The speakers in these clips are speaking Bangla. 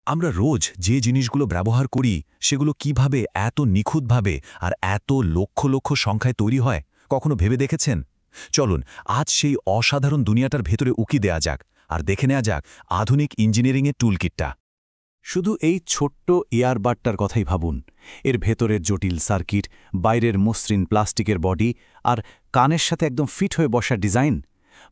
আমরা রোজ যে জিনিসগুলো ব্যবহার করি সেগুলো কিভাবে এত নিখুঁতভাবে আর এত লক্ষ লক্ষ সংখ্যায় তৈরি হয় কখনো ভেবে দেখেছেন? চলুন আজ সেই অসাধারণ দুনিয়াটার ভেতরে উকি দেয়া যাক আর দেখে নেওয়া যাক আধুনিক ইঞ্জিনিয়ারিংয়ের টুলকিটটা। শুধু এই ছোট্ট এয়ারবাডটার কথাই ভাবুন। এর ভেতরের জটিল সার্কিট, বাইরের মসৃণ প্লাস্টিকের বডি আর কানের সাথে একদম ফিট হয়ে বসা ডিজাইন।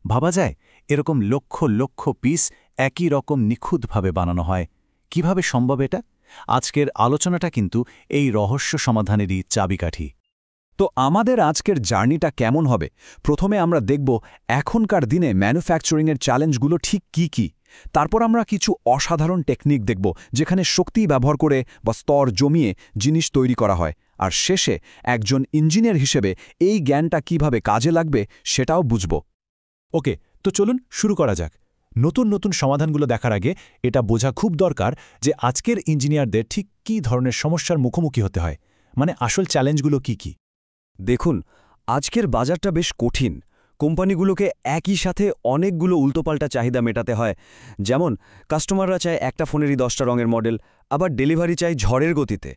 ভাবা যায় এরকম লক্ষ লক্ষ পিস একই রকম নিখুঁতভাবে বানানো হয়। কিভাবে সম্ভব এটা? আজকের আলোচনাটা কিন্তু এই রহস্য সমাধানেরই চাবিকাঠি। তো আমাদের আজকের জার্নিটা কেমন হবে? প্রথমে আমরা দেখব এখনকার দিনে ম্যানুফ্যাকচারিংয়ের চ্যালেঞ্জগুলো ঠিক কি কি। তারপর আমরা কিছু অসাধারণ টেকনিক দেখব যেখানে শক্তি ব্যবহার করে বা স্তর জমিয়ে জিনিস তৈরি করা হয়। আর শেষে একজন ইঞ্জিনিয়ার হিসেবে এই জ্ঞানটা কিভাবে কাজে লাগবে সেটাও বুঝব। ওকে, তো চলুন শুরু করা যাক। নতুন নতুন সমাধানগুলো দেখার আগে এটা বোঝা খুব দরকার যে আজকের ইঞ্জিনিয়ারদের ঠিক কী ধরনের সমস্যার মুখোমুখি হতে হয়, মানে আসল চ্যালেঞ্জগুলো কি কি। দেখুন, আজকের বাজারটা বেশ কঠিন। কোম্পানিগুলোকে একই সাথে অনেকগুলো উল্টোপাল্টা চাহিদা মেটাতে হয়। যেমন কাস্টমাররা চায় একটা ফোনেরই 10টা রঙের মডেল, আবার ডেলিভারি চাই ঝড়ের গতিতে।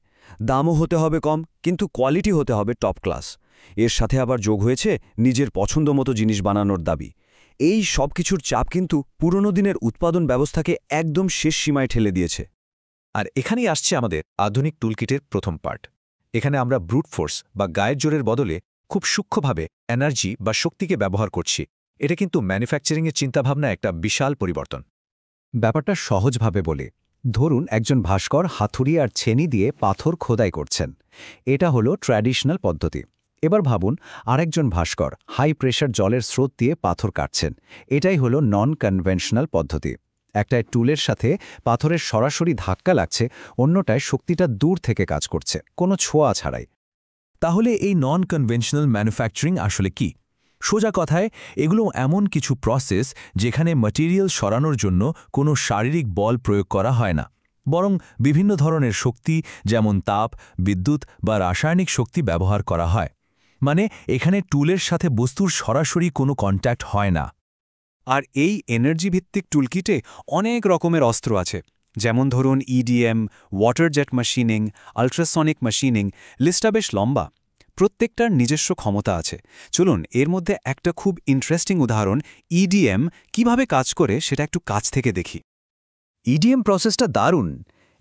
দামও হতে হবে কম, কিন্তু কোয়ালিটি হতে হবে টপ ক্লাস। এর সাথে আবার যোগ হয়েছে নিজের পছন্দ মতো জিনিস বানানোর দাবি। এই সব কিছুর চাপ কিন্তু পুরনো দিনের উৎপাদন ব্যবস্থাকে একদম শেষ সীমায় ঠেলে দিয়েছে। আর এখানেই আসছে আমাদের আধুনিক টুলকিটের প্রথম পার্ট। এখানে আমরা ব্রুট ফোর্স বা গায়ের জোরের বদলে খুব সূক্ষ্মভাবে এনার্জি বা শক্তিকে ব্যবহার করছি। এটা কিন্তু ম্যানুফ্যাকচারিংয়ের চিন্তাভাবনা একটা বিশাল পরিবর্তন। ব্যাপারটা সহজভাবে বলে, ধরুন একজন ভাস্কর হাতুড়ি আর ছেনি দিয়ে পাথর খোদাই করছেন। এটা হলো ট্র্যাডিশনাল পদ্ধতি। এবার ভাবুন আরেকজন ভাস্কর হাই প্রেশার জলের স্রোত দিয়ে পাথর কাটছেন। এটাই হলো নন কনভেনশনাল পদ্ধতি। একটায় টুলের সাথে পাথরের সরাসরি ধাক্কা লাগছে, অন্যটায় শক্তিটা দূর থেকে কাজ করছে, কোনো ছোঁয়া ছাড়াই। তাহলে এই নন কনভেনশনাল ম্যানুফ্যাকচারিং আসলে কি? সোজা কথায় এগুলো এমন কিছু প্রসেস যেখানে ম্যাটেরিয়াল সরানোর জন্য কোনো শারীরিক বল প্রয়োগ করা হয় না, বরং বিভিন্ন ধরনের শক্তি যেমন তাপ, বিদ্যুৎ বা রাসায়নিক শক্তি ব্যবহার করা হয়। মানে এখানে টুলের সাথে বস্তুর সরাসরি কোনো কন্ট্যাক্ট হয় না। আর এই এনার্জি ভিত্তিক টুলকিটে অনেক রকমের অস্ত্র আছে। যেমন ধরুন EDM, water jet machining, ultrasonic machining, লিস্টটা বেশ লম্বা। প্রত্যেকটার নিজস্ব ক্ষমতা আছে। চলুন এর মধ্যে একটা খুব ইন্টারেস্টিং উদাহরণ ইডিএম কিভাবে কাজ করে সেটা একটু কাছ থেকে দেখি। ইডিএম প্রসেসটা দারুণ।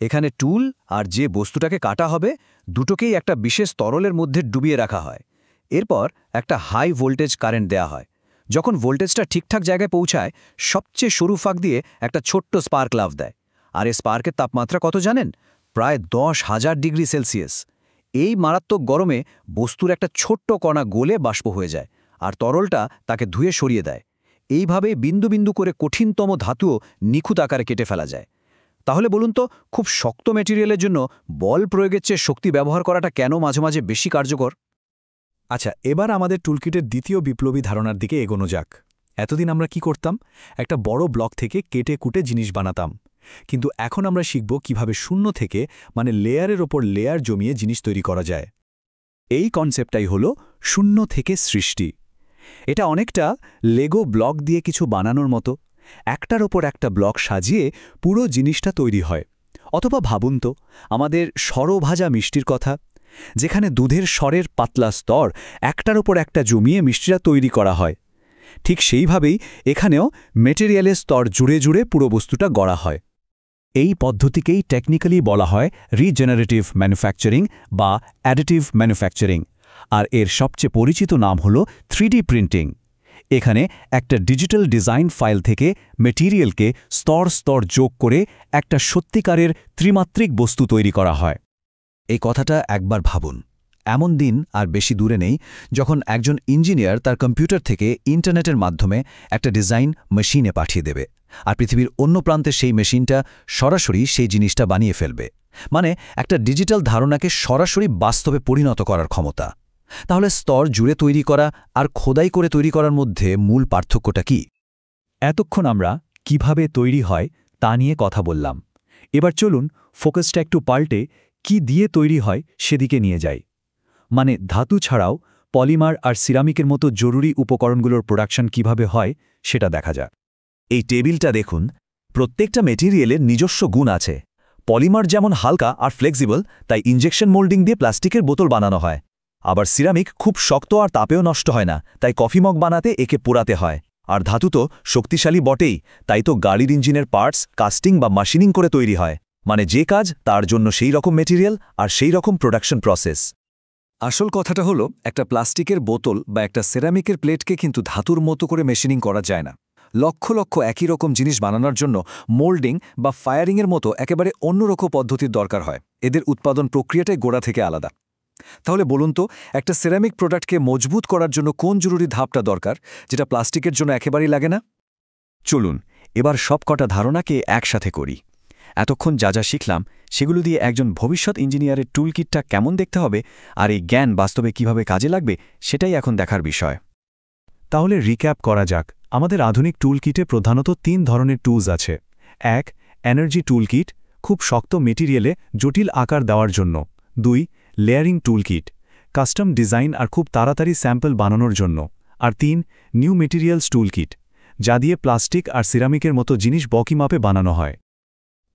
এখানে টুল আর যে বস্তুটাকে কাটা হবে দুটোকেই একটা বিশেষ তরলের মধ্যে ডুবিয়ে রাখা হয়। এরপর একটা হাই ভোল্টেজ কারেন্ট দেয়া হয়। যখন ভোল্টেজটা ঠিকঠাক জায়গায় পৌঁছায়, সবচেয়ে সরু ফাঁক দিয়ে একটা ছোট্ট স্পার্ক লাভ দেয়। আর এই স্পার্কের তাপমাত্রা কত জানেন? প্রায় 10,000 ডিগ্রি সেলসিয়াস। এই মারাত্মক গরমে বস্তুর একটা ছোট্ট কণা গলে বাষ্প হয়ে যায়, আর তরলটা তাকে ধুয়ে সরিয়ে দেয়। এইভাবে বিন্দু বিন্দু করে কঠিনতম ধাতুও নিখুঁত আকারে কেটে ফেলা যায়। তাহলে বলুন তো, খুব শক্ত ম্যাটেরিয়ালের জন্য বল প্রয়োগের চেয়ে শক্তি ব্যবহার করাটা কেন মাঝে মাঝে বেশি কার্যকর? আচ্ছা, এবার আমাদের টুলকিটের দ্বিতীয় বিপ্লবী ধারণার দিকে এগোনো যাক। এতদিন আমরা কি করতাম? একটা বড় ব্লক থেকে কেটে কুটে জিনিস বানাতাম। কিন্তু এখন আমরা শিখব কিভাবে শূন্য থেকে, মানে লেয়ারের ওপর লেয়ার জমিয়ে জিনিস তৈরি করা যায়। এই কনসেপ্টটাই হলো শূন্য থেকে সৃষ্টি। এটা অনেকটা লেগো ব্লক দিয়ে কিছু বানানোর মতো। একটার ওপর একটা ব্লক সাজিয়ে পুরো জিনিসটা তৈরি হয়। অথবা ভাবুন তো আমাদের সরভাজা মিষ্টির কথা, যেখানে দুধের স্বরের পাতলা স্তর একটার ওপর একটা জমিয়ে মিষ্টিটা তৈরি করা হয়। ঠিক সেইভাবেই এখানেও মেটেরিয়ালের স্তর জুড়ে জুড়ে পুরো বস্তুটা গড়া হয়। এই পদ্ধতিকেই টেকনিক্যালি বলা হয় রিজেনারেটিভ ম্যানুফ্যাকচারিং বা অ্যাডিটিভ ম্যানুফ্যাকচারিং। আর এর সবচেয়ে পরিচিত নাম হল 3D প্রিন্টিং। এখানে একটা ডিজিটাল ডিজাইন ফাইল থেকে মেটেরিয়ালকে স্তর স্তর যোগ করে একটা সত্যিকারের ত্রিমাত্রিক বস্তু তৈরি করা হয়। এই কথাটা একবার ভাবুন। এমন দিন আর বেশি দূরে নেই যখন একজন ইঞ্জিনিয়ার তার কম্পিউটার থেকে ইন্টারনেটের মাধ্যমে একটা ডিজাইন মেশিনে পাঠিয়ে দেবে, আর পৃথিবীর অন্য প্রান্তে সেই মেশিনটা সরাসরি সেই জিনিসটা বানিয়ে ফেলবে। মানে একটা ডিজিটাল ধারণাকে সরাসরি বাস্তবে পরিণত করার ক্ষমতা। তাহলে স্তর জুড়ে তৈরি করা আর খোদাই করে তৈরি করার মধ্যে মূল পার্থক্যটা কি? এতক্ষণ আমরা কিভাবে তৈরি হয় তা নিয়ে কথা বললাম। এবার চলুন ফোকাসটা একটু পাল্টে কি দিয়ে তৈরি হয় সেদিকে নিয়ে যাই। মানে ধাতু ছাড়াও পলিমার আর সিরামিকের মতো জরুরি উপকরণগুলোর প্রোডাকশন কিভাবে হয় সেটা দেখা যাক। এই টেবিলটা দেখুন, প্রত্যেকটা মেটেরিয়ালের নিজস্ব গুণ আছে। পলিমার যেমন হালকা আর ফ্লেক্সিবল, তাই ইনজেকশন মোল্ডিং দিয়ে প্লাস্টিকের বোতল বানানো হয়। আবার সিরামিক খুব শক্ত আর তাপেও নষ্ট হয় না, তাই কফি মগ বানাতে একে পোড়াতে হয়। আর ধাতু তো শক্তিশালী বটেই, তাই তো গাড়ির ইঞ্জিনের পার্টস কাস্টিং বা মাশিনিং করে তৈরি হয়। মানে যে কাজ তার জন্য সেই রকম মেটেরিয়াল আর সেই রকম প্রোডাকশন প্রসেস। আসল কথাটা হলো, একটা প্লাস্টিকের বোতল বা একটা সেরামিকের প্লেটকে কিন্তু ধাতুর মতো করে মেশিনিং করা যায় না। লক্ষ লক্ষ একই রকম জিনিস বানানোর জন্য মোল্ডিং বা ফায়ারিংয়ের মতো একেবারে অন্যরকম পদ্ধতির দরকার হয়। এদের উৎপাদন প্রক্রিয়াটাই গোড়া থেকে আলাদা। তাহলে বলুন তো, একটা সেরামিক প্রোডাক্টকে মজবুত করার জন্য কোন জরুরি ধাপটা দরকার, যেটা প্লাস্টিকের জন্য একেবারেই লাগে না? চলুন এবার সব কটা ধারণাকে একসাথে করি। এতক্ষণ যা যা শিখলাম সেগুলো দিয়ে একজন ভবিষ্যৎ ইঞ্জিনিয়ারের টুলকিটটা কেমন দেখতে হবে আর এই জ্ঞান বাস্তবে কিভাবে কাজে লাগবে সেটাই এখন দেখার বিষয়। তাহলে রিক্যাপ করা যাক। আমাদের আধুনিক টুলকিটে প্রধানত 3 ধরনের টুলস আছে। 1. এনার্জি টুলকিট, খুব শক্ত মেটেরিয়ালে জটিল আকার দেওয়ার জন্য। 2. লেয়ারিং টুলকিট, কাস্টম ডিজাইন আর খুব তাড়াতাড়ি স্যাম্পল বানানোর জন্য। আর 3. নিউ মেটেরিয়ালস টুলকিট, যা দিয়ে প্লাস্টিক আর সিরামিকের মতো জিনিস বকি মাপে বানানো হয়।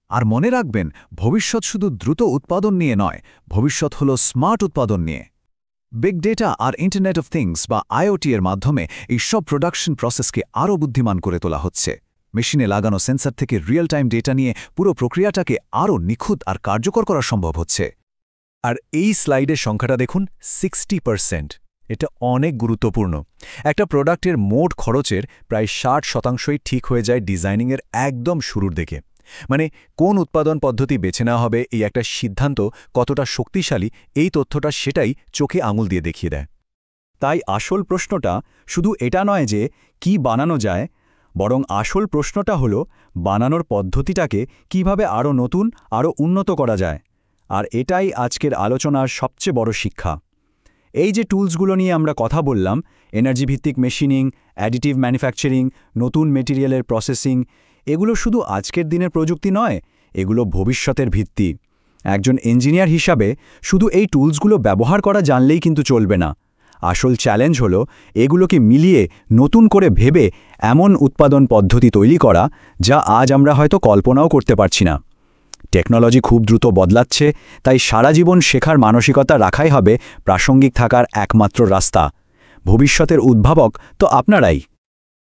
আর মনে রাখবেন, ভবিষ্যৎ শুধু দ্রুত উৎপাদন নিয়ে নয়, ভবিষ্যৎ হলো স্মার্ট উৎপাদন নিয়ে। বিগ ডেটা আর ইন্টারনেট অফ থিংস বা আইওটি এর মাধ্যমে এই সব প্রোডাকশন প্রসেসকে আরও বুদ্ধিমান করে তোলা হচ্ছে। মেশিনে লাগানো সেন্সর থেকে রিয়েল টাইম ডেটা নিয়ে পুরো প্রক্রিয়াটাকে আরও নিখুঁত আর কার্যকর করা সম্ভব হচ্ছে। আর এই স্লাইডের সংখ্যাটা দেখুন, 60%। এটা অনেক গুরুত্বপূর্ণ। একটা প্রোডাক্টের মোট খরচের প্রায় 60%ই ঠিক হয়ে যায় ডিজাইনিংয়ের একদম শুরুর দিকে। মানে কোন উৎপাদন পদ্ধতি বেছে নেওয়া হবে, এই একটা সিদ্ধান্ত কতটা শক্তিশালী, এই তথ্যটা সেটাই চোখে আঙুল দিয়ে দেখিয়ে দেয়। তাই আসল প্রশ্নটা শুধু এটা নয় যে কি বানানো যায়, বরং আসল প্রশ্নটা হলো বানানোর পদ্ধতিটাকে কিভাবে আরও নতুন, আরও উন্নত করা যায়। আর এটাই আজকের আলোচনার সবচেয়ে বড় শিক্ষা। এই যে টুলসগুলো নিয়ে আমরা কথা বললাম, এনার্জি ভিত্তিক মেশিনিং, অ্যাডিটিভ ম্যানুফ্যাকচারিং, নতুন মেটেরিয়ালের প্রসেসিং, এগুলো শুধু আজকের দিনের প্রযুক্তি নয়, এগুলো ভবিষ্যতের ভিত্তি। একজন ইঞ্জিনিয়ার হিসাবে শুধু এই টুলসগুলো ব্যবহার করা জানলেই কিন্তু চলবে না। আসল চ্যালেঞ্জ হলো এগুলোকে মিলিয়ে নতুন করে ভেবে এমন উৎপাদন পদ্ধতি তৈরি করা যা আজ আমরা হয়তো কল্পনাও করতে পারছি না। টেকনোলজি খুব দ্রুত বদলাচ্ছে, তাই সারা জীবন শেখার মানসিকতা রাখাই হবে প্রাসঙ্গিক থাকার একমাত্র রাস্তা। ভবিষ্যতের উদ্ভাবক তো আপনারাই।